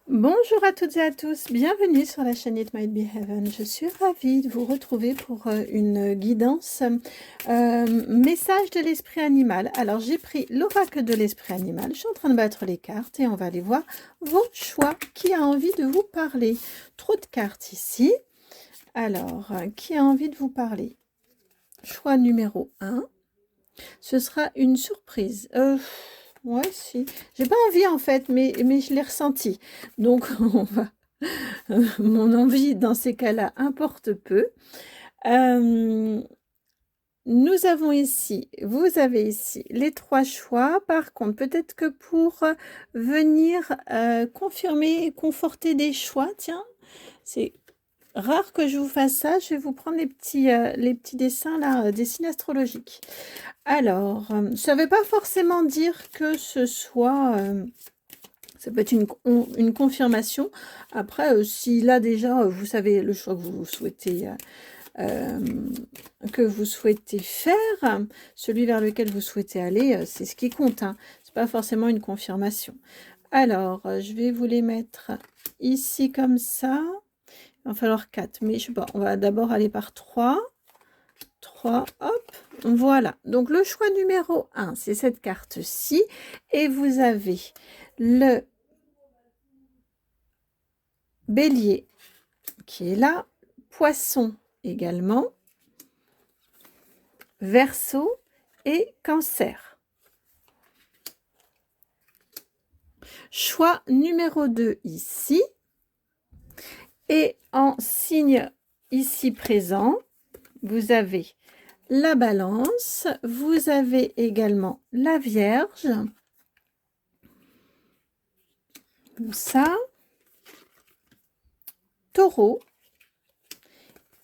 Bonjour à toutes et à tous, bienvenue sur la chaîne It Might Be Heaven. Je suis ravie de vous retrouver pour une guidance message de l'esprit animal. Alors j'ai pris l'oracle de l'esprit animal, je suis en train de battre les cartes et on va aller voir vos choix. Qui a envie de vous parler? Trop de cartes ici. Alors, qui a envie de vous parler? Choix numéro 1. Ce sera une surprise. Ouais, si. J'ai pas envie en fait, mais je l'ai ressenti. Donc, on va. Mon envie dans ces cas-là importe peu. Nous avons ici, vous avez ici les 3 choix. Par contre, peut-être que pour venir confirmer et conforter des choix, tiens, c'est rare que je vous fasse ça. Je vais vous prendre les petits dessins là, des signes astrologiques. Alors, ça ne veut pas forcément dire que ce soit... ça peut être une confirmation. Après, si là déjà, vous savez le choix que vous souhaitez faire, celui vers lequel vous souhaitez aller, c'est ce qui compte. Hein. Ce n'est pas forcément une confirmation. Alors, je vais vous les mettre ici comme ça. Il va falloir 4, mais je sais pas, on va d'abord aller par 3. 3, hop, voilà. Donc, le choix numéro 1, c'est cette carte-ci. Et vous avez le Bélier qui est là, Poisson également, Verseau et Cancer. Choix numéro 2 ici. Et en signe ici présent, vous avez la Balance, vous avez également la Vierge, comme ça, Taureau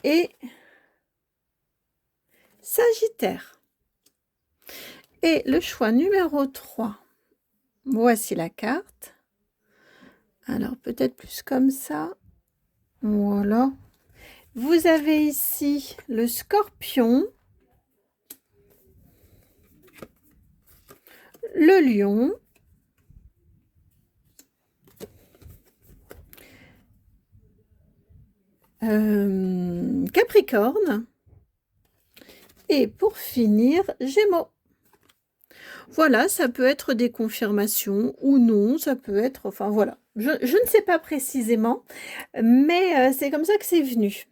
et Sagittaire. Et le choix numéro 3, voici la carte. Alors peut-être plus comme ça. Voilà. Vous avez ici le Scorpion, le Lion, Capricorne et pour finir, Gémeaux. Voilà, ça peut être des confirmations ou non, ça peut être, enfin voilà. Je ne sais pas précisément, mais c'est comme ça que c'est venu.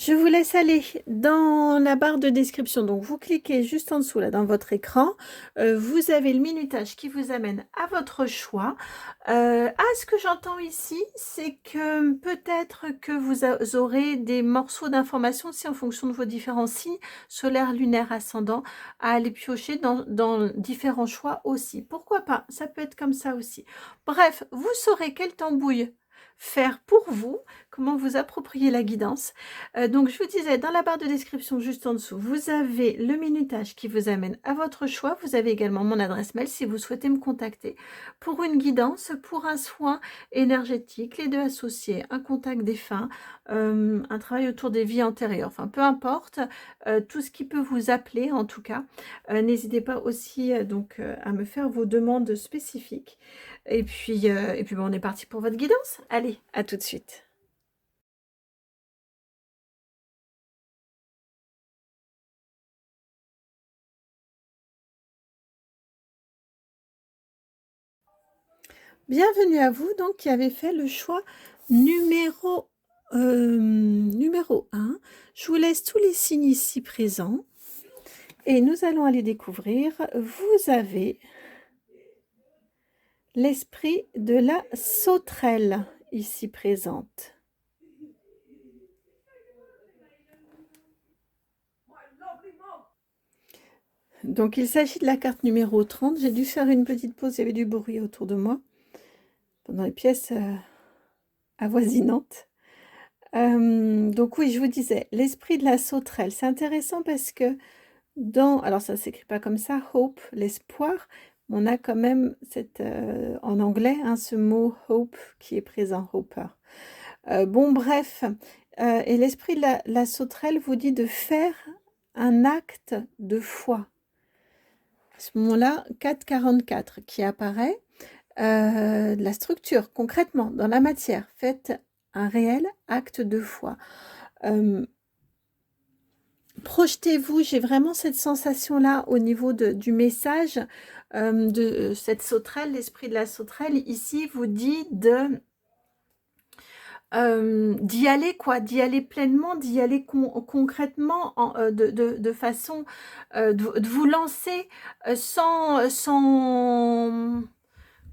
Je vous laisse aller dans la barre de description. Donc, vous cliquez juste en dessous, là, dans votre écran. Vous avez le minutage qui vous amène à votre choix. Ce que j'entends ici, c'est que peut-être que vous aurez des morceaux d'informations aussi en fonction de vos différents signes, solaire, lunaire, ascendant, à aller piocher dans différents choix aussi. Pourquoi pas? Ça peut être comme ça aussi. Bref, vous saurez quelle tambouille faire pour vous, comment vous approprier la guidance. Donc, je vous disais, dans la barre de description juste en dessous, vous avez le minutage qui vous amène à votre choix. Vous avez également mon adresse mail si vous souhaitez me contacter pour une guidance, pour un soin énergétique, les deux associés, un contact défunt, un travail autour des vies antérieures. Enfin, peu importe, tout ce qui peut vous appeler en tout cas. N'hésitez pas aussi à me faire vos demandes spécifiques. Et puis bon, on est parti pour votre guidance. Allez, à tout de suite. Bienvenue à vous donc qui avez fait le choix numéro 1. Je vous laisse tous les signes ici présents et nous allons aller découvrir. Vous avez l'esprit de la sauterelle ici présente. Donc il s'agit de la carte numéro 30. J'ai dû faire une petite pause, il y avait du bruit autour de moi dans les pièces avoisinantes. Donc oui, je vous disais, l'esprit de la sauterelle, c'est intéressant parce que alors ça ne s'écrit pas comme ça, hope, l'espoir, on a quand même en anglais, hein, ce mot hope qui est présent, hoper. Bon, bref, et l'esprit de la sauterelle vous dit de faire un acte de foi. À ce moment-là, 4,44 qui apparaît. de la structure, concrètement, dans la matière. Faites un réel acte de foi. Projetez-vous, j'ai vraiment cette sensation-là au niveau du message de cette sauterelle, l'esprit de la sauterelle, ici vous dit d'y aller quoi, d'y aller pleinement, d'y aller concrètement, de façon de vous lancer sans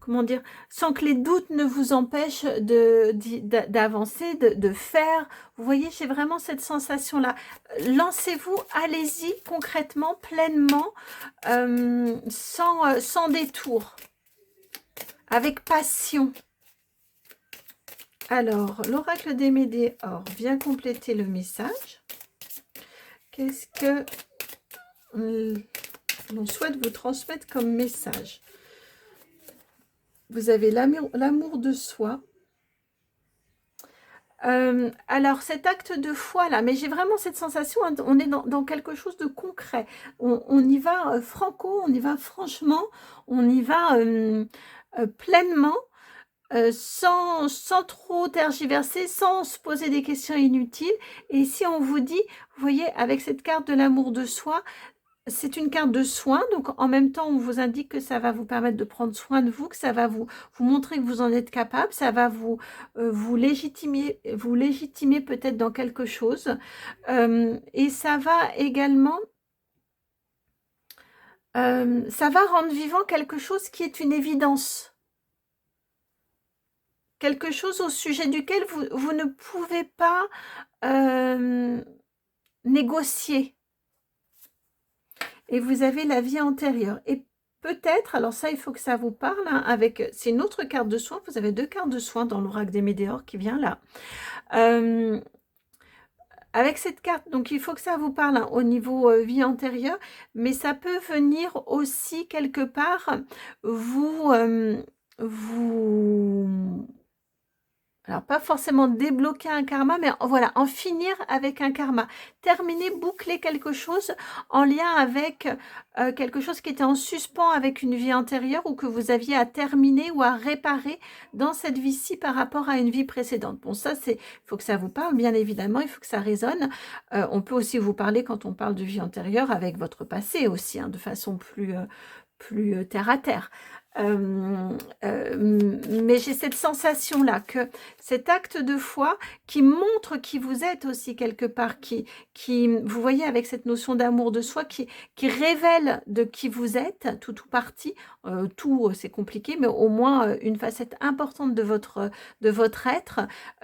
comment dire, sans que les doutes ne vous empêchent d'avancer, de faire. Vous voyez, j'ai vraiment cette sensation-là. Lancez-vous, allez-y concrètement, pleinement, sans détour, avec passion. Alors, l'oracle des Médéors vient compléter le message. Qu'est-ce que l'on souhaite vous transmettre comme message? Vous avez l'amour de soi. Alors, cet acte de foi là, mais j'ai vraiment cette sensation, hein, on est dans quelque chose de concret. On y va franco, on y va franchement, on y va pleinement. Sans trop tergiverser, sans se poser des questions inutiles. Et si on vous dit, vous voyez, avec cette carte de l'amour de soi, c'est une carte de soin, donc en même temps, on vous indique que ça va vous permettre de prendre soin de vous, que ça va vous montrer que vous en êtes capable, ça va vous légitimer peut-être dans quelque chose. Et ça va également, ça va rendre vivant quelque chose qui est une évidence. Quelque chose au sujet duquel vous ne pouvez pas négocier. Et vous avez la vie antérieure. Et peut-être, alors ça, il faut que ça vous parle, hein, c'est une autre carte de soin. Vous avez 2 cartes de soin dans l'oracle des Médéors qui vient là. Avec cette carte, donc il faut que ça vous parle, hein, au niveau vie antérieure, mais ça peut venir aussi quelque part alors, pas forcément débloquer un karma, mais voilà, en finir avec un karma. Terminer, boucler quelque chose en lien avec quelque chose qui était en suspens avec une vie antérieure ou que vous aviez à terminer ou à réparer dans cette vie-ci par rapport à une vie précédente. Bon, ça, il faut que ça vous parle, bien évidemment, il faut que ça résonne. On peut aussi vous parler, quand on parle de vie antérieure, avec votre passé aussi, hein, de façon plus terre à terre. Mais j'ai cette sensation-là que cet acte de foi qui montre qui vous êtes aussi quelque part, qui vous voyez avec cette notion d'amour de soi, qui révèle de qui vous êtes, tout partie, tout c'est compliqué, mais au moins une facette importante de votre être,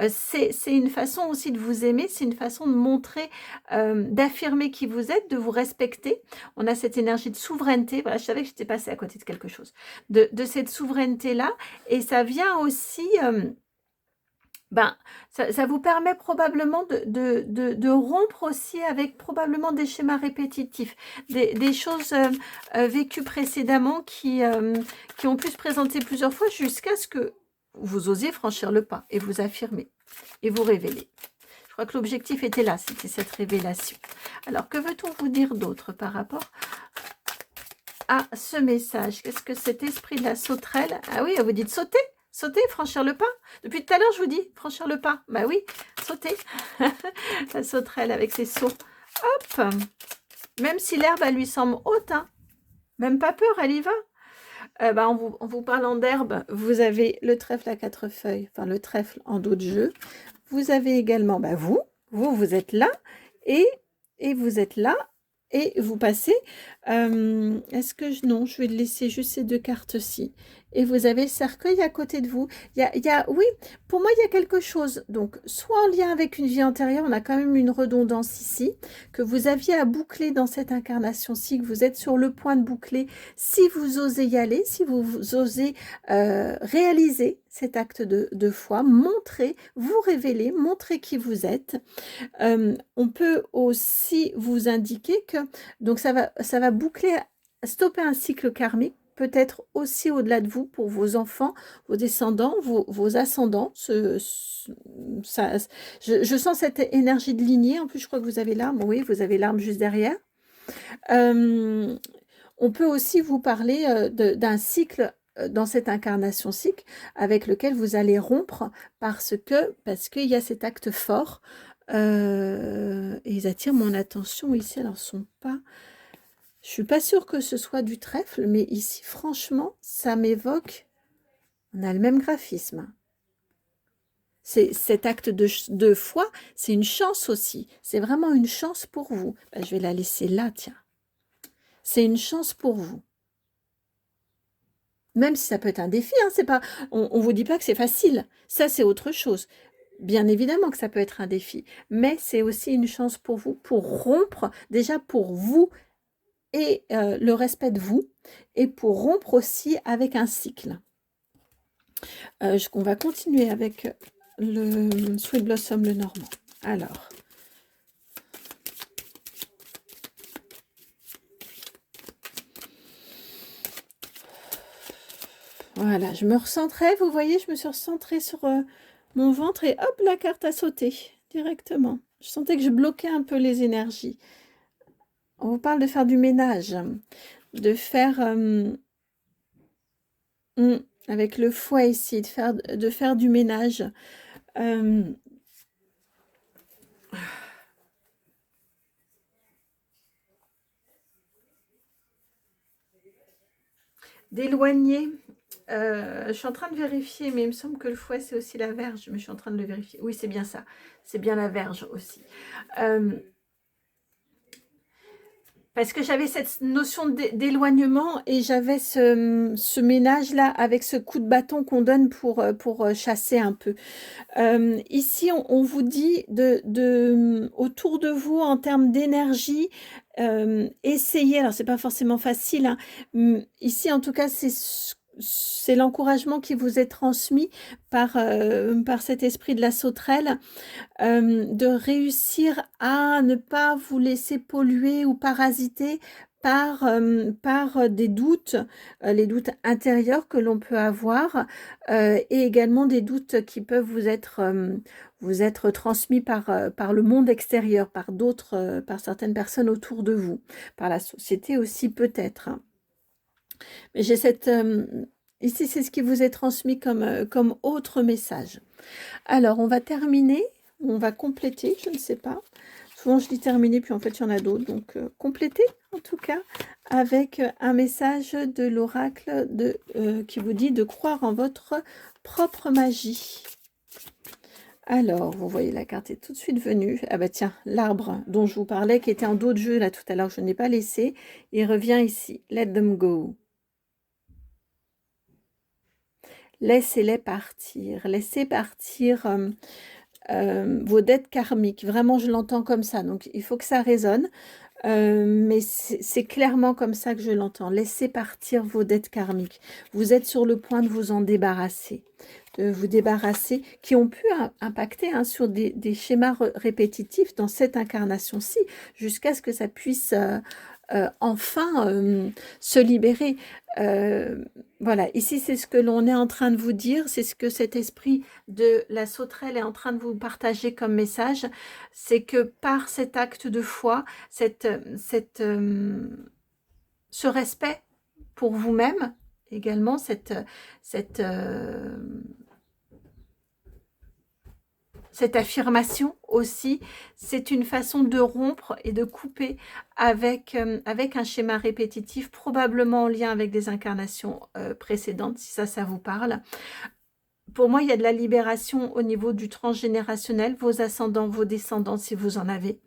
c'est une façon aussi de vous aimer, c'est une façon de montrer, d'affirmer qui vous êtes, de vous respecter. On a cette énergie de souveraineté, voilà, je savais que j'étais passée à côté de quelque chose, de cette souveraineté-là, et ça vient aussi, ça vous permet probablement de rompre aussi avec probablement des schémas répétitifs, des choses vécues précédemment qui ont pu se présenter plusieurs fois jusqu'à ce que vous osiez franchir le pas et vous affirmer et vous révéler. Je crois que l'objectif était là, c'était cette révélation. Alors, que veut-on vous dire d'autre par rapport à ce message? Qu'est-ce que cet esprit de la sauterelle? Ah oui, vous dites sauter, sauter, franchir le pas. Depuis tout à l'heure, je vous dis franchir le pas. Bah oui, sauter. La sauterelle avec ses sauts. Hop. Même si l'herbe, elle lui semble haute, hein. Même pas peur, elle y va. En vous parlant d'herbe, vous avez le trèfle à 4 feuilles, enfin le trèfle en dos de jeu. Vous avez également, vous êtes là et vous êtes là. Et vous passez, est-ce que non, je vais laisser juste ces 2 cartes-ci. Et vous avez le cercueil à côté de vous. Oui, pour moi, il y a quelque chose. Donc, soit en lien avec une vie antérieure, on a quand même une redondance ici, que vous aviez à boucler dans cette incarnation-ci, que vous êtes sur le point de boucler, si vous osez y aller, si vous osez réaliser cet acte de foi, montrer, vous révéler, montrer qui vous êtes. On peut aussi vous indiquer que donc ça va boucler, stopper un cycle karmique, peut-être aussi au-delà de vous, pour vos enfants, vos descendants, vos ascendants. Je sens cette énergie de lignée. En plus, je crois que vous avez l'arme. Oui, vous avez l'arme juste derrière. On peut aussi vous parler d'un cycle dans cette incarnation-ci avec lequel vous allez rompre parce qu'il y a cet acte fort. Et ils attirent mon attention ici. Alors, sont pas... Je suis pas sûre que ce soit du trèfle, mais ici, franchement, ça m'évoque... On a le même graphisme. Cet acte de foi, c'est une chance aussi. C'est vraiment une chance pour vous. Ben, je vais la laisser là, tiens. C'est une chance pour vous. Même si ça peut être un défi, hein, c'est pas, on ne vous dit pas que c'est facile. Ça, c'est autre chose. Bien évidemment que ça peut être un défi, mais c'est aussi une chance pour vous, pour rompre, déjà pour vous et le respect de vous, et pour rompre aussi avec un cycle. On va continuer avec le Sweet Blossom, le normand. Alors, voilà, je me recentrais, vous voyez, je me suis recentrée sur mon ventre et hop, la carte a sauté directement. Je sentais que je bloquais un peu les énergies. On vous parle de faire du ménage, de faire, avec le foie ici, de faire du ménage. D'éloigner. Je suis en train de vérifier, mais il me semble que le fouet, c'est aussi la verge. Mais je suis en train de le vérifier. Oui, c'est bien ça. C'est bien la verge aussi. Parce que j'avais cette notion d'éloignement et j'avais ce ménage-là avec ce coup de bâton qu'on donne pour chasser un peu. Ici, on vous dit autour de vous, en termes d'énergie, essayez, alors c'est pas forcément facile, hein, ici en tout cas c'est l'encouragement qui vous est transmis par cet esprit de la sauterelle, de réussir à ne pas vous laisser polluer ou parasiter par des doutes, les doutes intérieurs que l'on peut avoir, et également des doutes qui peuvent vous être transmis par le monde extérieur, par certaines personnes autour de vous, par la société aussi peut-être. Mais j'ai ici c'est ce qui vous est transmis comme autre message. Alors on va terminer, on va compléter, je ne sais pas. Souvent je dis terminer, puis en fait il y en a d'autres. Donc compléter en tout cas avec un message de l'oracle qui vous dit de croire en votre propre magie. Alors, vous voyez, la carte est tout de suite venue. Ah bah tiens, l'arbre dont je vous parlais, qui était en dos de jeu là tout à l'heure, je n'ai pas laissé, il revient ici. Let them go. Laissez-les partir. Laissez partir vos dettes karmiques. Vraiment, je l'entends comme ça. Donc, il faut que ça résonne. Mais c'est clairement comme ça que je l'entends. Laissez partir vos dettes karmiques. Vous êtes sur le point de vous en débarrasser. De vous débarrasser, qui ont pu impacter sur des schémas répétitifs dans cette incarnation-ci, jusqu'à ce que ça puisse enfin se libérer. Voilà, ici c'est ce que l'on est en train de vous dire, c'est ce que cet esprit de la sauterelle est en train de vous partager comme message, c'est que par cet acte de foi, ce respect pour vous-même, également cette affirmation aussi, c'est une façon de rompre et de couper avec un schéma répétitif, probablement en lien avec des incarnations précédentes, si ça vous parle. Pour moi, il y a de la libération au niveau du transgénérationnel, vos ascendants, vos descendants, si vous en avez.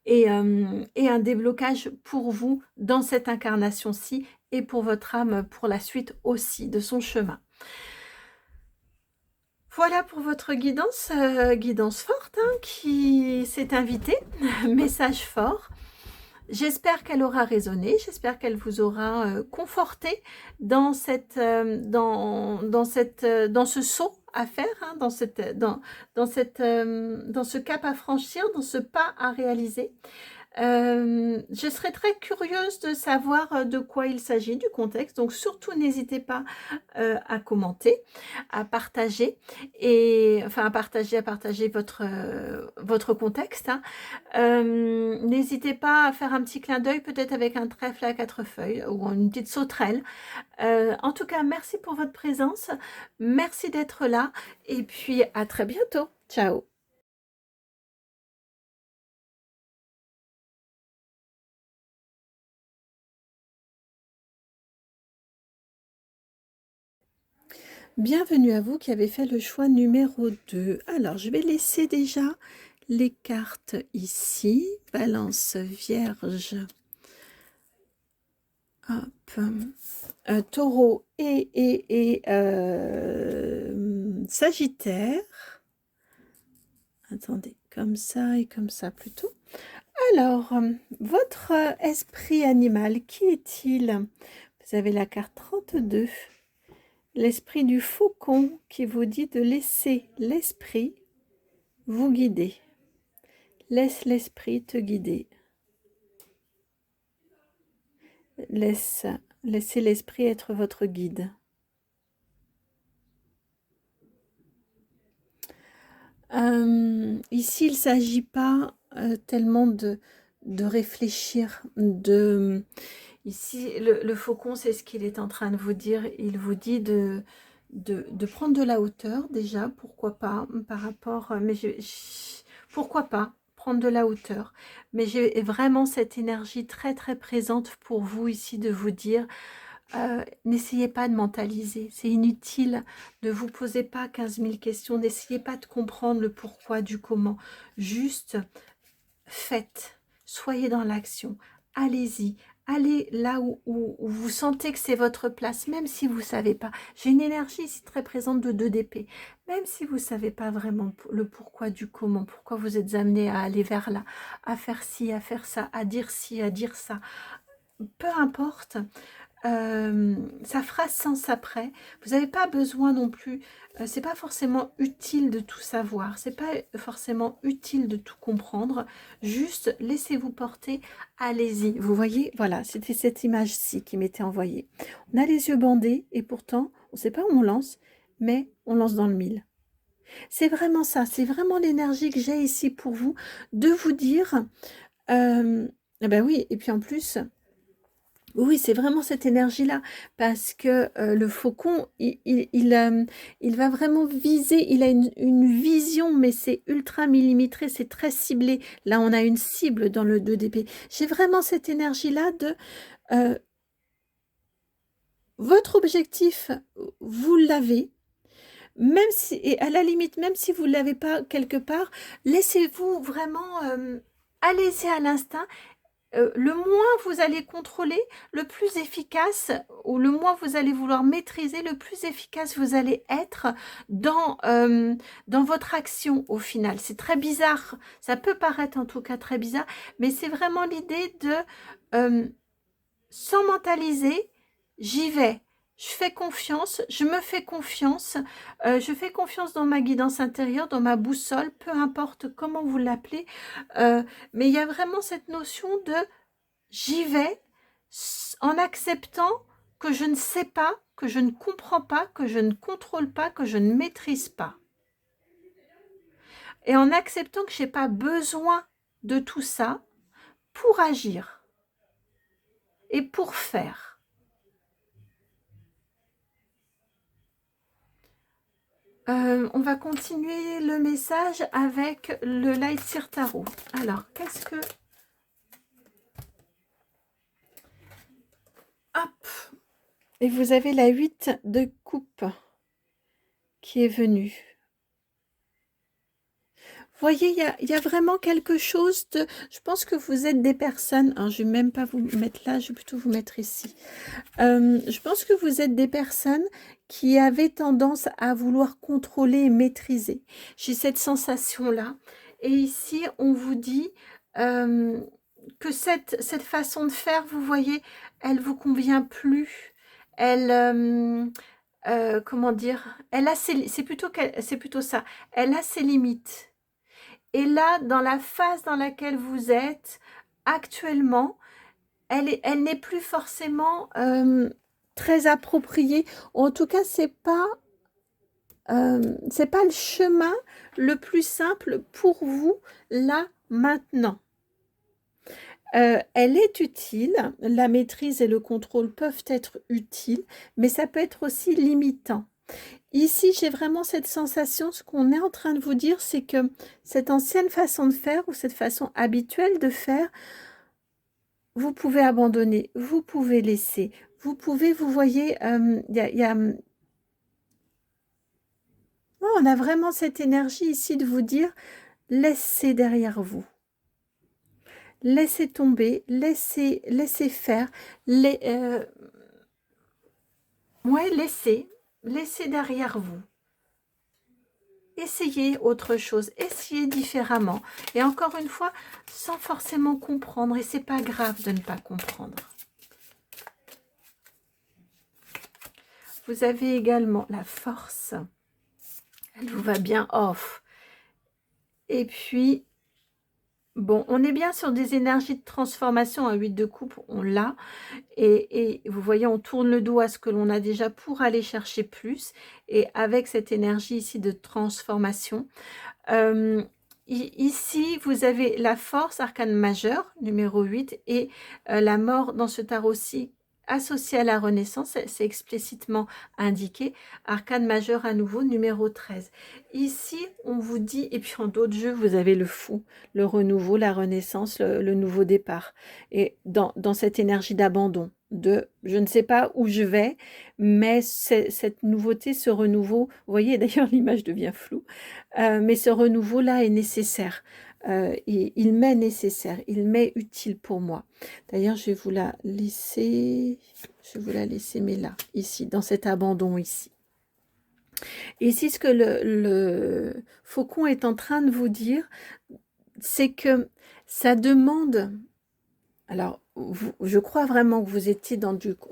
Et un déblocage pour vous dans cette incarnation-ci et pour votre âme pour la suite aussi de son chemin. Voilà pour votre guidance, guidance forte qui s'est invitée, message fort. J'espère qu'elle aura résonné, j'espère qu'elle vous aura conforté dans ce saut à faire, dans ce cap à franchir, dans ce pas à réaliser. Je serais très curieuse de savoir de quoi il s'agit, du contexte. Donc surtout, n'hésitez pas à commenter, à partager, et enfin à partager votre contexte, hein. N'hésitez pas à faire un petit clin d'œil, peut-être avec un trèfle à 4 feuilles ou une petite sauterelle. En tout cas, merci pour votre présence, merci d'être là, et puis à très bientôt. Ciao. Bienvenue à vous qui avez fait le choix numéro 2. Alors, je vais laisser déjà les cartes ici. Balance, Vierge, hop, Taureau et Sagittaire. Attendez, comme ça et comme ça plutôt. Alors, votre esprit animal, qui est-il? Vous avez la carte 32. L'esprit du faucon qui vous dit de laisser l'esprit vous guider. Laisse l'esprit te guider. Laissez l'esprit être votre guide. Ici, il ne s'agit pas tellement de réfléchir. Ici, le faucon, c'est ce qu'il est en train de vous dire. Il vous dit de prendre de la hauteur déjà, pourquoi pas, par rapport... Mais pourquoi pas prendre de la hauteur, mais j'ai vraiment cette énergie très très présente pour vous ici de vous dire n'essayez pas de mentaliser, c'est inutile, ne vous posez pas 15 000 questions, n'essayez pas de comprendre le pourquoi du comment, juste faites, soyez dans l'action, allez-y, allez là où vous sentez que c'est votre place, même si vous ne savez pas. J'ai une énergie ici très présente de 2 d'épée, même si vous ne savez pas vraiment le pourquoi du comment, pourquoi vous êtes amené à aller vers là, à faire ci, à faire ça, à dire ci, à dire ça, peu importe. Ça fera sens après. Vous n'avez pas besoin non plus, c'est pas forcément utile de tout savoir, c'est pas forcément utile de tout comprendre, juste laissez-vous porter, allez-y. Vous voyez, voilà, c'était cette image-ci qui m'était envoyée. On a les yeux bandés et pourtant, on ne sait pas où on lance, mais on lance dans le mille. C'est vraiment ça, c'est vraiment l'énergie que j'ai ici pour vous, de vous dire, eh ben oui, et puis en plus... Oui, c'est vraiment cette énergie-là, parce que le faucon, il va vraiment viser, il a une vision, mais c'est ultra millimétré, c'est très ciblé. Là, on a une cible dans le 2 d'épée. J'ai vraiment cette énergie-là de euh, votre objectif, vous l'avez, même si, et à la limite, même si vous ne l'avez pas quelque part, laissez-vous vraiment, allez-y à l'instinct. Le moins vous allez contrôler, le plus efficace, ou le moins vous allez vouloir maîtriser, le plus efficace vous allez être dans votre action au final. C'est très bizarre, ça peut paraître en tout cas très bizarre, mais c'est vraiment l'idée de, sans mentaliser, j'y vais. Je fais confiance, je me fais confiance, je fais confiance dans ma guidance intérieure, dans ma boussole, peu importe comment vous l'appelez, mais il y a vraiment cette notion de j'y vais en acceptant que je ne sais pas, que je ne comprends pas, que je ne contrôle pas, que je ne maîtrise pas. Et en acceptant que je n'ai pas besoin de tout ça pour agir et pour faire. On va continuer le message avec le Light Seer Tarot. Alors, qu'est-ce que... Hop! Et vous avez la 8 de coupe qui est venue. Vous voyez, il y a vraiment quelque chose de... Je pense que vous êtes des personnes... Alors, je ne vais même pas vous mettre là, je vais plutôt vous mettre ici. Je pense que vous êtes des personnes qui avaient tendance à vouloir contrôler et maîtriser. J'ai cette sensation-là. Et ici, on vous dit que cette façon de faire, vous voyez, elle ne vous convient plus. Elle... comment dire, c'est plutôt ça, elle a ses limites. Et là, dans la phase dans laquelle vous êtes, actuellement, elle n'est plus forcément très appropriée. Ou en tout cas, c'est pas le chemin le plus simple pour vous là maintenant. Elle est utile, la maîtrise et le contrôle peuvent être utiles, mais ça peut être aussi limitant. Ici, j'ai vraiment cette sensation, ce qu'on est en train de vous dire, c'est que cette ancienne façon de faire ou cette façon habituelle de faire, vous pouvez abandonner, vous pouvez laisser, vous pouvez, vous voyez, on a vraiment cette énergie ici de vous dire, laissez derrière vous. Laissez tomber, laissez faire, ouais, laissez derrière vous. Essayez autre chose, essayez différemment. Et encore une fois, sans forcément comprendre. Et c'est pas grave de ne pas comprendre. Vous avez également la force. Elle vous va bien off. Et puis, bon, on est bien sur des énergies de transformation à 8 de coupe, on l'a. Et vous voyez, on tourne le dos à ce que l'on a déjà pour aller chercher plus. Et avec cette énergie ici de transformation, ici, vous avez la force, arcane majeure, numéro 8, et la mort dans ce tarot-ci, associée à la renaissance, c'est explicitement indiqué, arcane majeure à nouveau, numéro 13. Ici, on vous dit, et puis en d'autres jeux, vous avez le fou, le renouveau, la renaissance, le nouveau départ. Et dans cette énergie d'abandon, de je ne sais pas où je vais, mais cette nouveauté, ce renouveau, vous voyez, d'ailleurs l'image devient floue, mais ce renouveau-là est nécessaire. Il m'est nécessaire, il m'est utile pour moi. D'ailleurs, je vais vous la laisser, mais là, ici, dans cet abandon ici. Et ici, ce que le faucon est en train de vous dire, c'est que ça demande... Alors, je crois vraiment que vous étiez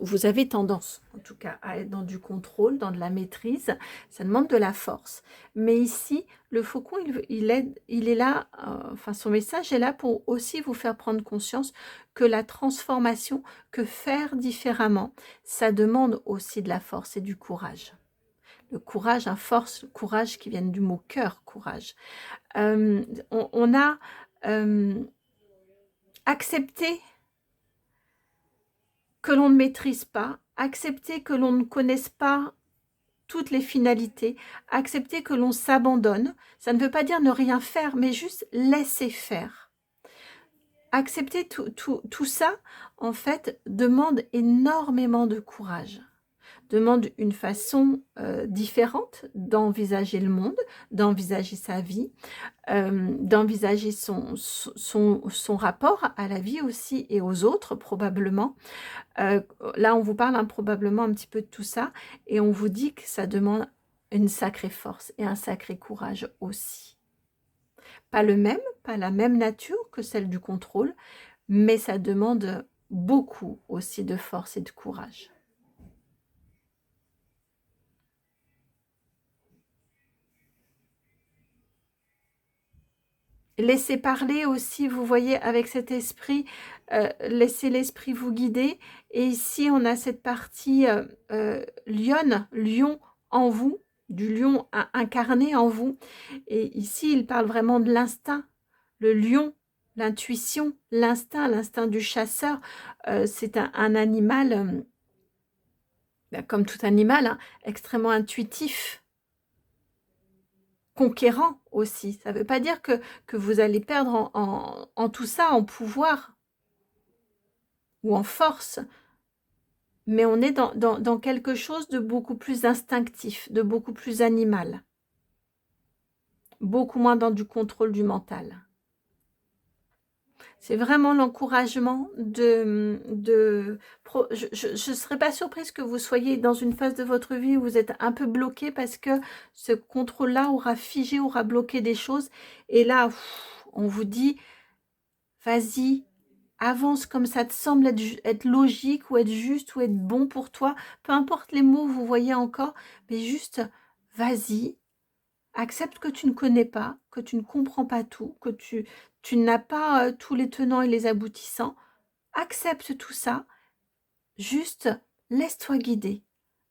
vous avez tendance, en tout cas, à être dans du contrôle, dans de la maîtrise. Ça demande de la force. Mais ici, le faucon, il est là, enfin, son message est là pour aussi vous faire prendre conscience que la transformation, que faire différemment, ça demande aussi de la force et du courage. Le courage, force, courage qui viennent du mot cœur, courage. On a accepté que l'on ne maîtrise pas, accepter que l'on ne connaisse pas toutes les finalités, accepter que l'on s'abandonne. Ça ne veut pas dire ne rien faire, mais juste laisser faire. Accepter tout ça, en fait, demande énormément de courage. Demande une façon différente d'envisager le monde, d'envisager sa vie, d'envisager son rapport à la vie aussi et aux autres probablement. Là, on vous parle probablement un petit peu de tout ça et on vous dit que ça demande une sacrée force et un sacré courage aussi. Pas la même nature que celle du contrôle, mais ça demande beaucoup aussi de force et de courage. Laissez parler aussi, vous voyez, avec cet esprit, laissez l'esprit vous guider. Et ici, on a cette partie lion en vous, du lion incarné en vous. Et ici, il parle vraiment de l'instinct, le lion, l'intuition, l'instinct du chasseur. C'est un animal, comme tout animal, hein, extrêmement intuitif. Conquérant aussi. Ça ne veut pas dire que vous allez perdre en tout ça, en pouvoir ou en force, mais on est dans quelque chose de beaucoup plus instinctif, de beaucoup plus animal, beaucoup moins dans du contrôle du mental. C'est vraiment l'encouragement je ne serais pas surprise que vous soyez dans une phase de votre vie où vous êtes un peu bloqué parce que ce contrôle-là aura figé, aura bloqué des choses. Et là, on vous dit, vas-y, avance comme ça te semble être logique ou être juste ou être bon pour toi. Peu importe les mots, vous voyez encore, mais juste, vas-y. Accepte que tu ne connais pas, que tu ne comprends pas tout, que tu n'as pas tous les tenants et les aboutissants. Accepte tout ça, juste laisse-toi guider.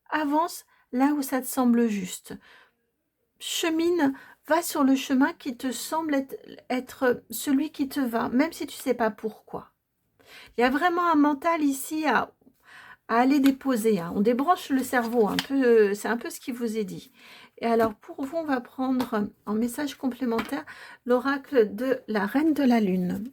Avance là où ça te semble juste. Chemine, va sur le chemin qui te semble être celui qui te va, même si tu ne sais pas pourquoi. Il y a vraiment un mental ici à aller déposer, hein. On débranche le cerveau un peu, c'est un peu ce qui vous est dit. Et alors pour vous, on va prendre en message complémentaire l'oracle de la Reine de la Lune.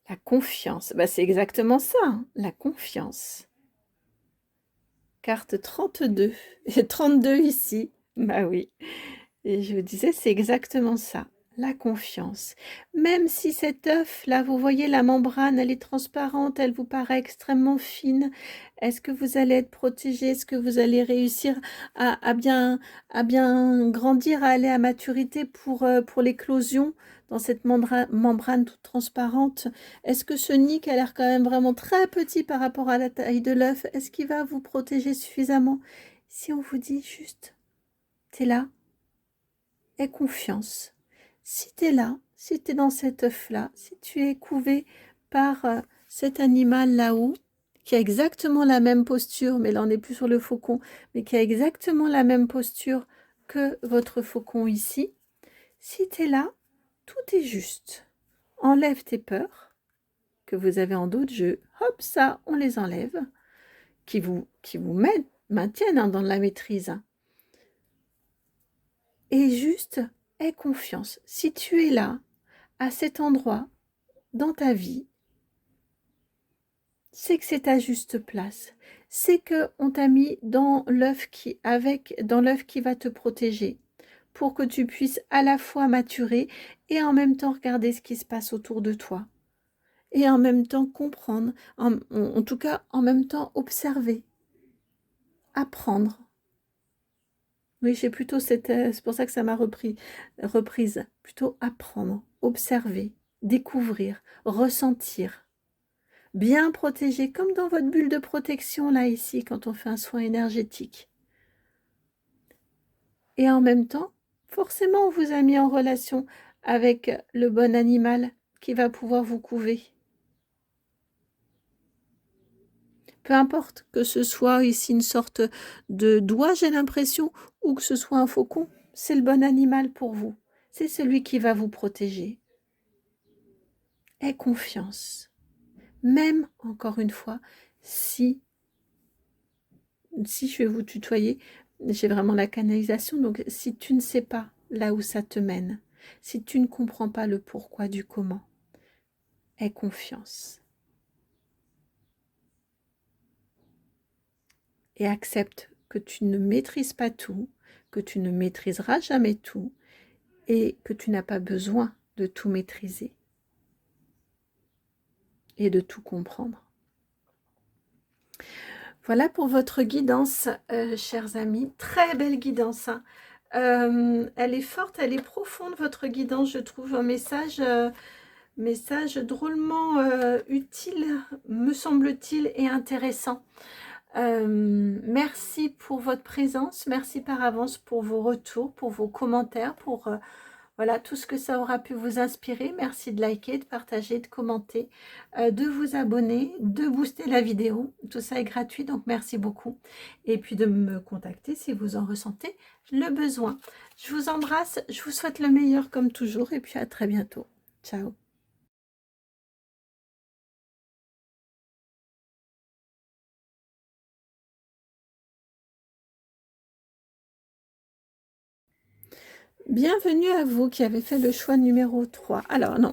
La confiance, bah, c'est exactement ça, hein, la confiance. Carte 32, et 32 ici, bah oui. Et je vous disais, c'est exactement ça, la confiance. Même si cet œuf, là, vous voyez la membrane, elle est transparente, elle vous paraît extrêmement fine. Est-ce que vous allez être protégé? Est-ce que vous allez réussir à bien grandir, à aller à maturité pour l'éclosion dans cette membrane toute transparente? Est-ce que ce nid qui a l'air quand même vraiment très petit par rapport à la taille de l'œuf, est-ce qu'il va vous protéger suffisamment? Si on vous dit juste, t'es là, aie confiance. Si tu es là, si tu es dans cet œuf-là, si tu es couvé par cet animal là-haut, qui a exactement la même posture, mais là on n'est plus sur le faucon, mais qui a exactement la même posture que votre faucon ici, si tu es là, tout est juste. Enlève tes peurs que vous avez en dos de jeu, hop, ça, on les enlève, qui vous maintiennent hein, dans la maîtrise. Et juste, aie confiance. Si tu es là, à cet endroit, dans ta vie, c'est que c'est ta juste place. C'est qu'on t'a mis dans l'œuf qui va te protéger pour que tu puisses à la fois maturer et en même temps regarder ce qui se passe autour de toi. Et en même temps comprendre, en tout cas en même temps observer, apprendre. Oui, j'ai plutôt c'est pour ça que ça m'a reprise. Plutôt apprendre, observer, découvrir, ressentir. Bien protégé, comme dans votre bulle de protection, là, ici, quand on fait un soin énergétique. Et en même temps, forcément, on vous a mis en relation avec le bon animal qui va pouvoir vous couver. Peu importe que ce soit ici une sorte de doigt, j'ai l'impression, ou que ce soit un faucon, c'est le bon animal pour vous. C'est celui qui va vous protéger. Aie confiance. Même, encore une fois, si je vais vous tutoyer, j'ai vraiment la canalisation, donc si tu ne sais pas là où ça te mène, si tu ne comprends pas le pourquoi du comment, aie confiance. Et accepte que tu ne maîtrises pas tout, que tu ne maîtriseras jamais tout, et que tu n'as pas besoin de tout maîtriser et de tout comprendre. Voilà pour votre guidance, chers amis. Très belle guidance. Hein. Elle est forte, elle est profonde, votre guidance, je trouve. Un message drôlement utile, me semble-t-il, et intéressant. Merci pour votre présence. Merci par avance pour vos retours, pour vos commentaires, pour voilà, tout ce que ça aura pu vous inspirer. Merci de liker, de partager, de commenter, de vous abonner, de booster la vidéo. Tout ça est gratuit, donc merci beaucoup. Et puis de me contacter si vous en ressentez le besoin. Je vous embrasse, je vous souhaite le meilleur comme toujours et puis à très bientôt. Ciao. Bienvenue à vous qui avez fait le choix numéro 3. Alors non,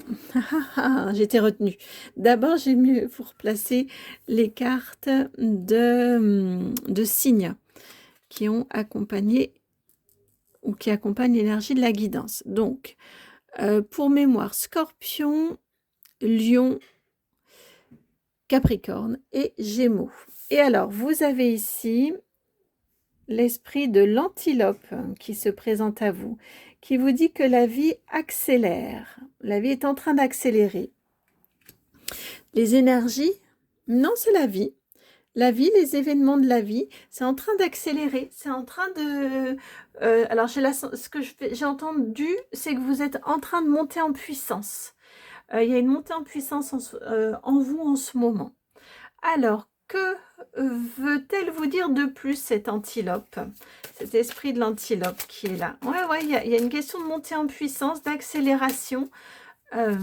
j'étais retenue. D'abord, j'ai mieux vous replacer les cartes de signes qui ont accompagné ou qui accompagnent l'énergie de la guidance. Donc, pour mémoire, Scorpion, Lion, Capricorne et Gémeaux. Et alors, vous avez ici l'esprit de l'antilope qui se présente à vous, qui vous dit que la vie accélère. La vie est en train d'accélérer. Les énergies, non, c'est la vie. La vie, les événements de la vie, c'est en train d'accélérer, c'est en train de... alors, ce que j'ai entendu, c'est que vous êtes en train de monter en puissance. Il y a une montée en puissance en vous en ce moment. Alors, que veut-elle vous dire de plus, cette antilope? Cet esprit de l'antilope qui est là. Ouais, il y a une question de montée en puissance, d'accélération. La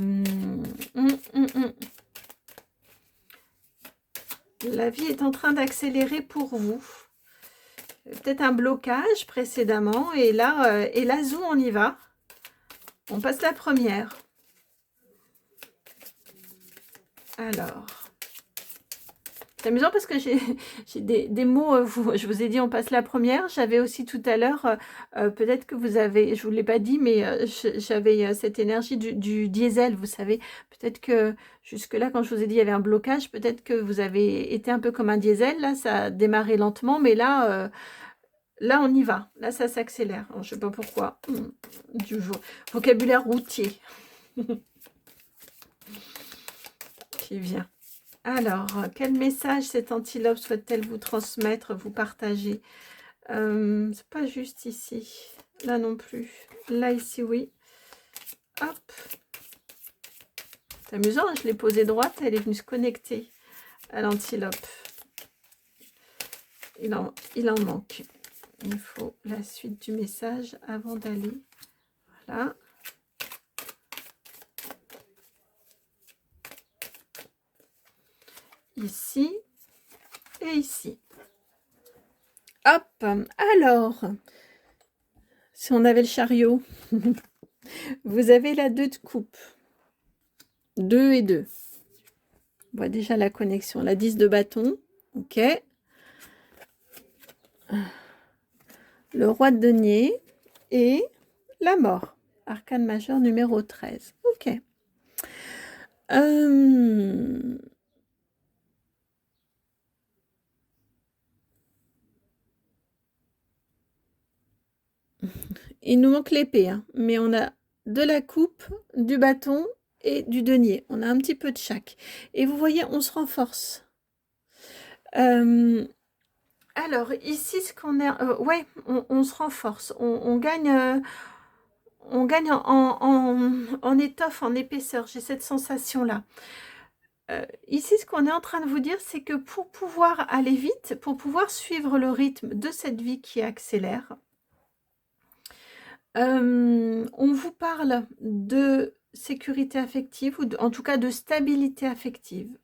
vie est en train d'accélérer pour vous. Peut-être un blocage précédemment. Et là, zou, on y va. On passe la première. Alors... C'est amusant parce que j'ai des mots, je vous ai dit on passe la première, j'avais aussi tout à l'heure, peut-être que vous avez, je ne vous l'ai pas dit, mais j'avais cette énergie du diesel, vous savez, peut-être que jusque-là, quand je vous ai dit il y avait un blocage, peut-être que vous avez été un peu comme un diesel, là ça a démarré lentement, mais là, là on y va, là ça s'accélère, je ne sais pas pourquoi, du vocabulaire routier qui vient. Alors, quel message cette antilope souhaite-t-elle vous transmettre, vous partager? C'est pas juste ici. Là non plus. Là, ici, oui. Hop. C'est amusant, je l'ai posée droite, elle est venue se connecter à l'antilope. Il en manque. Il faut la suite du message avant d'aller. Voilà. Ici et ici. Hop, alors, si on avait le chariot, vous avez la 2 de coupe. 2 et 2. On voit déjà la connexion. La 10 de bâton, ok. Le roi de denier et la mort. Arcane majeur numéro 13. Ok. Il nous manque l'épée, hein, mais on a de la coupe, du bâton et du denier. On a un petit peu de chaque. Et vous voyez, on se renforce. Alors, ici, ce qu'on est... ouais, on se renforce. On gagne... on gagne en étoffe, en épaisseur. J'ai cette sensation-là. Ici, ce qu'on est en train de vous dire, c'est que pour pouvoir aller vite, pour pouvoir suivre le rythme de cette vie qui accélère, on vous parle de sécurité affective, ou en tout cas de stabilité affective.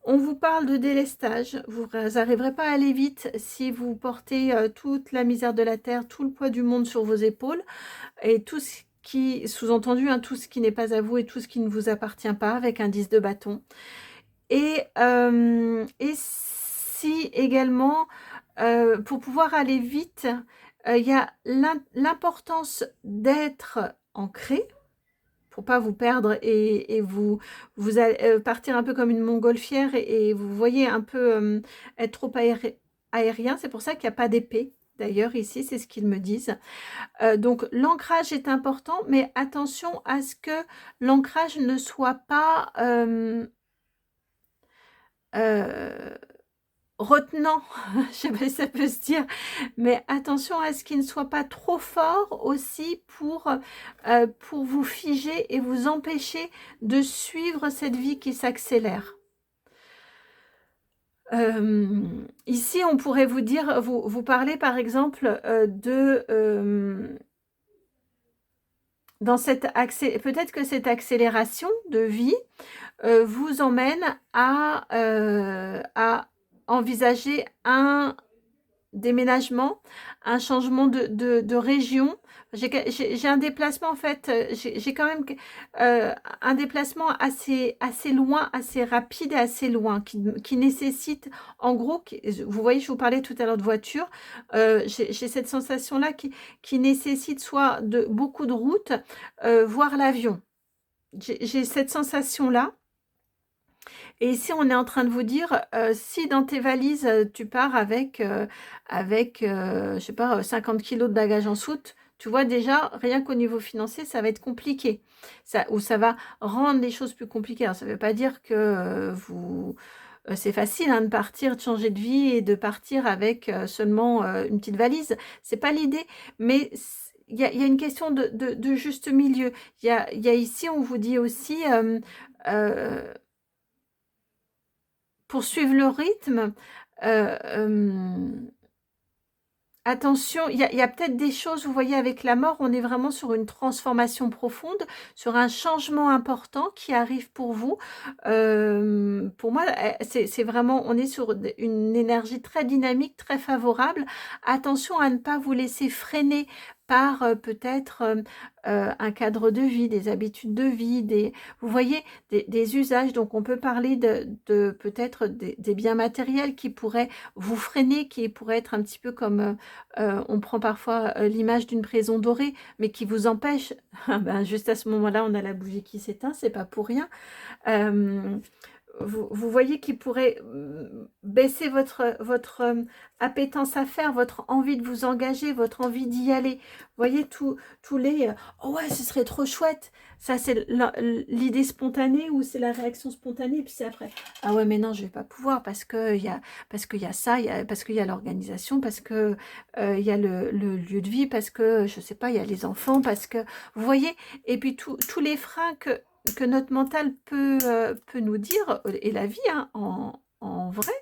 On vous parle de délestage. Vous n'arriverez pas à aller vite si vous portez toute la misère de la terre, tout le poids du monde sur vos épaules, et tout ce qui, sous-entendu, hein, tout ce qui n'est pas à vous et tout ce qui ne vous appartient pas, avec un 10 de bâton. Et si également, pour pouvoir aller vite, il y a l'importance d'être ancré, pour pas vous perdre et vous allez partir un peu comme une montgolfière et vous voyez un peu être trop aérien. C'est pour ça qu'il n'y a pas d'épée. D'ailleurs, ici, c'est ce qu'ils me disent. Donc, l'ancrage est important, mais attention à ce que l'ancrage ne soit pas retenant, je sais pas si ça peut se dire, mais attention à ce qu'il ne soit pas trop fort aussi pour vous figer et vous empêcher de suivre cette vie qui s'accélère. Ici, on pourrait vous dire, vous parlez par exemple dans cette peut-être que cette accélération de vie vous emmène à envisager un déménagement, un changement de région. J'ai un déplacement, en fait, j'ai quand même un déplacement assez loin, assez rapide et assez loin, qui nécessite, en gros, vous voyez, je vous parlais tout à l'heure de voiture, j'ai cette sensation-là qui nécessite soit beaucoup de route, voire l'avion. J'ai cette sensation-là. Et ici, on est en train de vous dire, si dans tes valises, tu pars avec, je sais pas, 50 kilos de bagages en soute, Tu vois déjà, rien qu'au niveau financier, ça va être compliqué. Ou ça va rendre les choses plus compliquées. Alors, ça ne veut pas dire que c'est facile hein, de partir, de changer de vie et de partir avec seulement une petite valise. C'est pas l'idée, mais il y a une question de juste milieu. Il y a ici, on vous dit aussi, euh, pour suivre le rythme, euh, euh, attention, il y a peut-être des choses, vous voyez, avec la mort, on est vraiment sur une transformation profonde, sur un changement important qui arrive pour vous. Pour moi, c'est vraiment, on est sur une énergie très dynamique, très favorable. Attention à ne pas vous laisser freiner par peut-être un cadre de vie, des habitudes de vie, vous voyez, des usages. Donc, on peut parler de peut-être des biens matériels qui pourraient vous freiner, qui pourraient être un petit peu comme on prend parfois l'image d'une prison dorée, mais qui vous empêche, ben, juste à ce moment-là, on a la bougie qui s'éteint, c'est pas pour rien. Euh, vous voyez qu'il pourrait baisser votre appétence à faire, votre envie de vous engager, votre envie d'y aller. Vous voyez tous les oh ouais, ce serait trop chouette. Ça, c'est l'idée spontanée ou c'est la réaction spontanée. Et puis c'est après, ah ouais, mais non, je vais pas pouvoir parce qu'il y a ça, parce qu'il y a l'organisation, parce que il y a le lieu de vie, parce que je sais pas, il y a les enfants, parce que vous voyez. Et puis tous les freins que notre mental peut nous dire, et la vie hein, en vrai,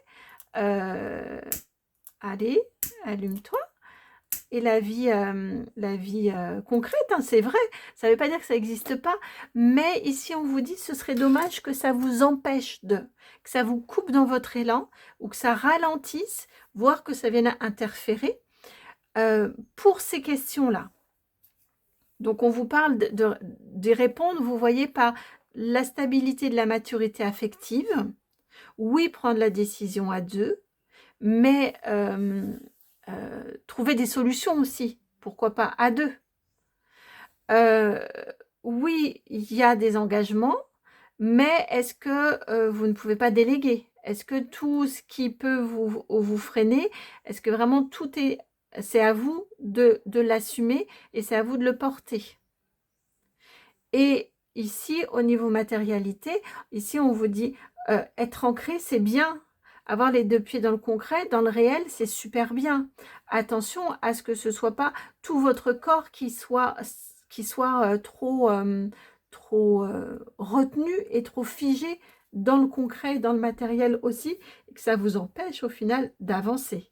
allez, allume-toi. Et la vie concrète, hein, c'est vrai, ça ne veut pas dire que ça n'existe pas, mais ici on vous dit ce serait dommage que ça vous empêche que ça vous coupe dans votre élan, ou que ça ralentisse, voire que ça vienne interférer pour ces questions-là. Donc, on vous parle d'y répondre, vous voyez, par la stabilité de la maturité affective. Oui, prendre la décision à deux, mais trouver des solutions aussi. Pourquoi pas à deux. Oui, il y a des engagements, mais est-ce que vous ne pouvez pas déléguer? Est-ce que tout ce qui peut vous freiner, est-ce que vraiment c'est à vous de l'assumer et c'est à vous de le porter? Et ici, au niveau matérialité, ici, on vous dit être ancré, c'est bien. Avoir les deux pieds dans le concret, dans le réel, c'est super bien. Attention à ce que ce ne soit pas tout votre corps qui soit trop retenu et trop figé dans le concret, dans le matériel aussi, et que ça vous empêche au final d'avancer.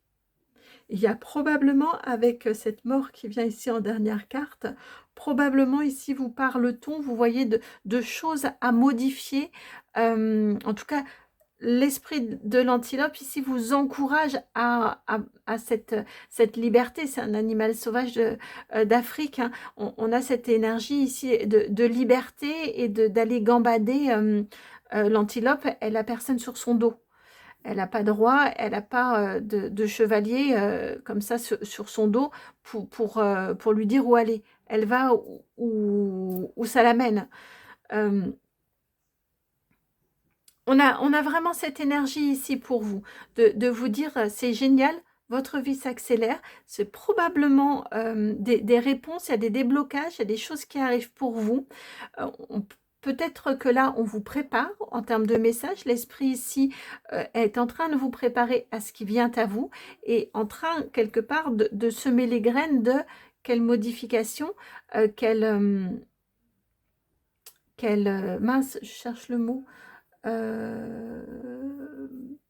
Il y a probablement, avec cette mort qui vient ici en dernière carte, probablement ici vous parle-t-on, vous voyez, de choses à modifier. En tout cas, l'esprit de l'antilope ici vous encourage à cette liberté. C'est un animal sauvage d'Afrique. Hein. On a cette énergie ici de liberté et d'aller gambader. L'antilope, elle a personne sur son dos. Elle n'a pas de roi, elle n'a pas de chevalier comme ça sur son dos pour lui dire où aller. Elle va où ça l'amène. On a vraiment cette énergie ici pour vous, de vous dire c'est génial, votre vie s'accélère, c'est probablement des réponses, il y a des déblocages, il y a des choses qui arrivent pour vous. Peut-être que là, on vous prépare en termes de message. L'esprit ici est en train de vous préparer à ce qui vient à vous et en train, quelque part, de semer les graines de quelle modification, mince, je cherche le mot.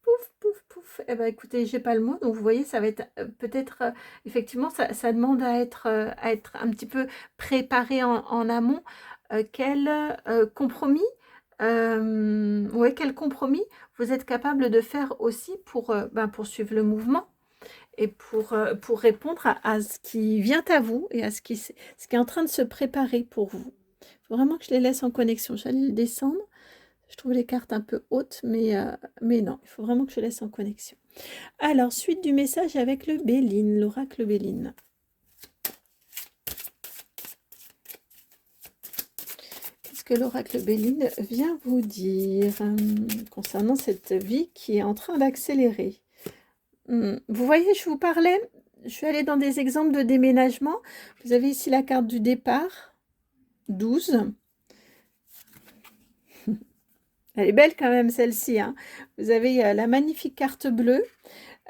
Pouf, pouf, pouf. Eh ben, écoutez, j'ai pas le mot. Donc, vous voyez, ça va être peut-être, effectivement, ça demande à être un petit peu préparé en amont. Quel compromis, ouais, quel compromis vous êtes capable de faire aussi pour suivre le mouvement et pour répondre à ce qui vient à vous et à ce qui est en train de se préparer pour vous. Il faut vraiment que je les laisse en connexion. J'allais le descendre. Je trouve les cartes un peu hautes, mais non, il faut vraiment que je laisse en connexion. Alors, suite du message avec le Béline, l'oracle Béline. Qu'est-ce que l'oracle Béline vient vous dire concernant cette vie qui est en train d'accélérer? Vous voyez, je vous parlais je suis allée dans des exemples de déménagement. Vous avez ici la carte du départ, 12. Elle est belle quand même celle-ci, hein. Vous avez la magnifique carte bleue.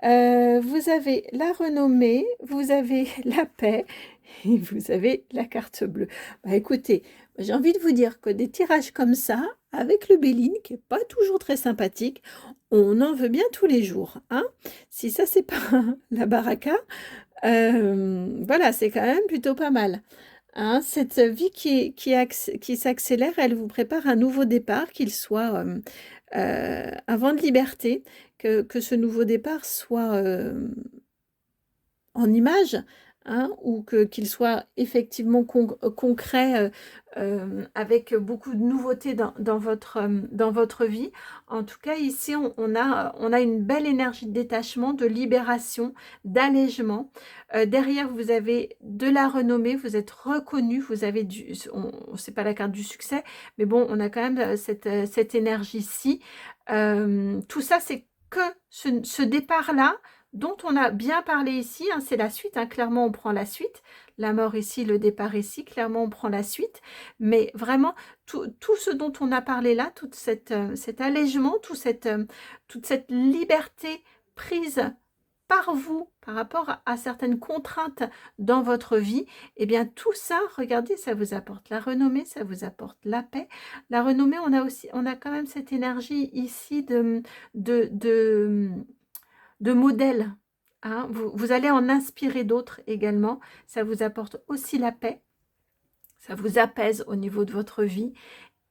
Vous avez la renommée, vous avez la paix et vous avez la carte bleue. Bah, écoutez, j'ai envie de vous dire que des tirages comme ça, avec le Béline, qui n'est pas toujours très sympathique, on en veut bien tous les jours, hein. Si ça, c'est pas la baraka, voilà, c'est quand même plutôt pas mal. Hein, cette vie qui s'accélère, elle vous prépare un nouveau départ, qu'il soit un vent de liberté, que ce nouveau départ soit en image, hein, ou qu'il soit effectivement concret, avec beaucoup de nouveautés dans votre vie. En tout cas, ici, on a une belle énergie de détachement, de libération, d'allègement. Derrière, vous avez de la renommée, vous êtes reconnu, vous avez c'est pas la carte du succès, mais bon, on a quand même cette énergie-ci. Tout ça, c'est que ce départ-là, dont on a bien parlé ici, hein, c'est la suite, hein, clairement on prend la suite, la mort ici, le départ ici, clairement on prend la suite, mais vraiment tout ce dont on a parlé là, tout cet allègement, toute cette liberté prise par vous, par rapport à certaines contraintes dans votre vie, et bien tout ça, regardez, ça vous apporte la renommée, ça vous apporte la paix. La renommée, on a quand même cette énergie ici de, de de modèles, hein. Vous allez en inspirer d'autres également. Ça vous apporte aussi la paix. Ça vous apaise au niveau de votre vie.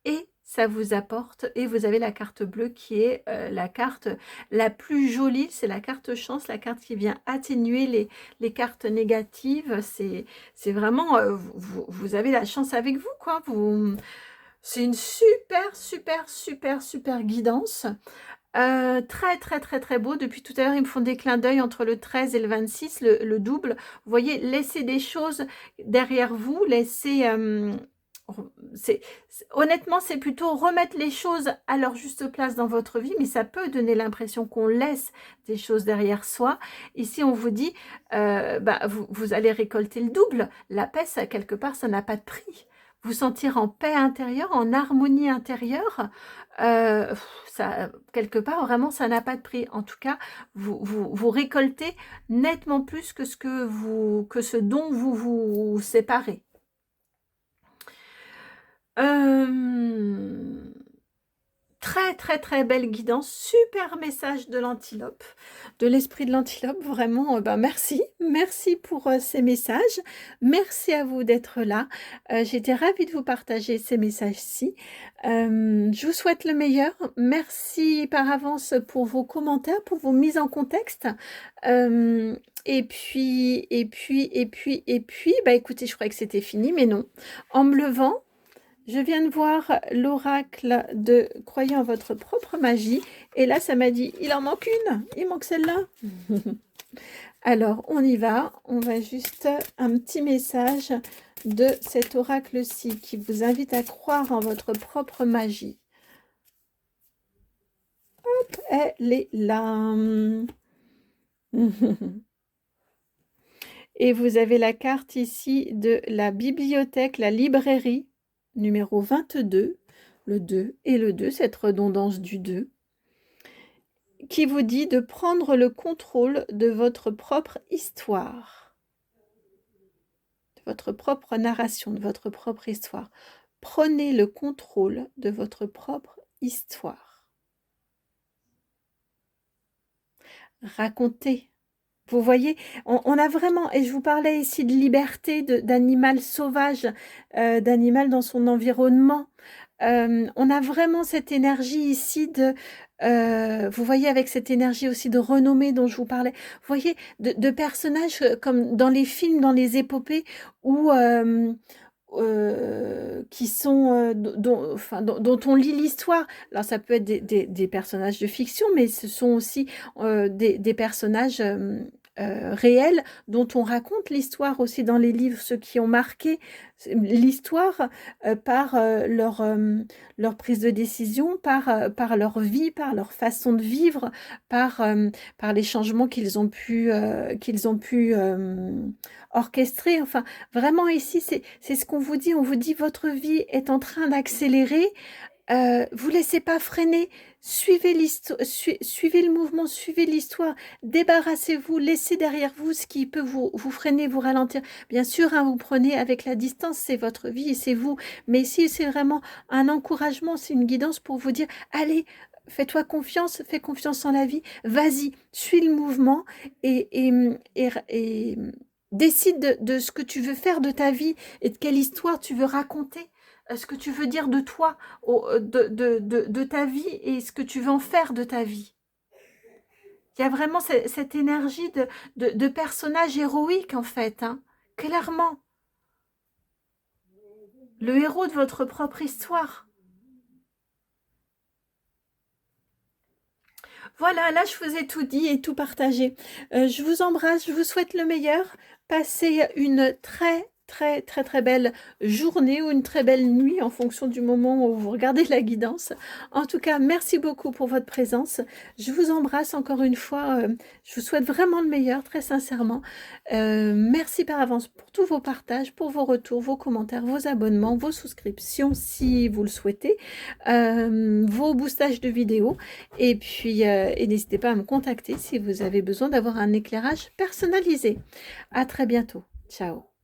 Et ça vous apporte, et vous avez la carte bleue qui est la carte la plus jolie, c'est la carte chance, la carte qui vient atténuer les cartes négatives. C'est vraiment, vous avez la chance avec vous, quoi. C'est une super, super, super, super guidance. Très, très, très, très beau. Depuis tout à l'heure, ils me font des clins d'œil entre le 13 et le 26, le double. Vous voyez, laissez des choses derrière vous. Honnêtement, c'est plutôt remettre les choses à leur juste place dans votre vie, mais ça peut donner l'impression qu'on laisse des choses derrière soi. Ici, on vous dit, vous allez récolter le double. La paix, ça, quelque part, ça n'a pas de prix. Vous sentir en paix intérieure, en harmonie intérieure, ça, quelque part, vraiment, ça n'a pas de prix. En tout cas, vous récoltez nettement plus que ce dont vous vous séparez. Très, très, très belle guidance. Super message de l'antilope, de l'esprit de l'antilope. Vraiment, merci. Merci pour ces messages. Merci à vous d'être là. J'étais ravie de vous partager ces messages-ci. Je vous souhaite le meilleur. Merci par avance pour vos commentaires, pour vos mises en contexte. Et puis, écoutez, je croyais que c'était fini, mais non. En me levant, je viens de voir l'oracle de « Croyez en votre propre magie » et là, ça m'a dit « Il en manque une, il manque celle-là. » Alors, on y va. On va juste un petit message de cet oracle-ci qui vous invite à croire en votre propre magie. Hop, elle est là. Et vous avez la carte ici de la bibliothèque, la librairie, numéro 22, le 2 et le 2, cette redondance du 2, qui vous dit de prendre le contrôle de votre propre histoire, de votre propre narration, de votre propre histoire. Prenez le contrôle de votre propre histoire. Racontez. Vous voyez, on a vraiment, et je vous parlais ici de liberté, d'animal sauvage, d'animal dans son environnement. On a vraiment cette énergie ici vous voyez, avec cette énergie aussi de renommée dont je vous parlais, vous voyez, de personnages comme dans les films, dans les épopées, où qui sont dont on lit l'histoire. Alors ça peut être des personnages de fiction, mais ce sont aussi des personnages réels dont on raconte l'histoire aussi dans les livres, ceux qui ont marqué l'histoire par leur prise de décision, par leur vie, par leur façon de vivre, par les changements qu'ils ont pu orchestrer. Enfin, vraiment ici, c'est ce qu'on vous dit. On vous dit votre vie est en train d'accélérer. Vous laissez pas freiner, suivez le mouvement, suivez l'histoire, débarrassez-vous, laissez derrière vous ce qui peut vous freiner, vous ralentir. Bien sûr, hein, vous prenez avec la distance, c'est votre vie et c'est vous. Mais ici, c'est vraiment un encouragement, c'est une guidance pour vous dire, allez, fais-toi confiance, fais confiance en la vie, vas-y, suis le mouvement et décide de ce que tu veux faire de ta vie et de quelle histoire tu veux raconter, ce que tu veux dire de toi, de ta vie et ce que tu veux en faire de ta vie. Il y a vraiment cette énergie de personnage héroïque en fait, hein, clairement. Le héros de votre propre histoire. Voilà, là je vous ai tout dit et tout partagé. Je vous embrasse, je vous souhaite le meilleur. Passez une très belle journée ou une très belle nuit en fonction du moment où vous regardez la guidance. En tout cas, merci beaucoup pour votre présence. Je vous embrasse encore une fois. Je vous souhaite vraiment le meilleur, très sincèrement. Merci par avance pour tous vos partages, pour vos retours, vos commentaires, vos abonnements, vos souscriptions si vous le souhaitez, vos boostages de vidéos. Et puis, et n'hésitez pas à me contacter si vous avez besoin d'avoir un éclairage personnalisé. À très bientôt. Ciao.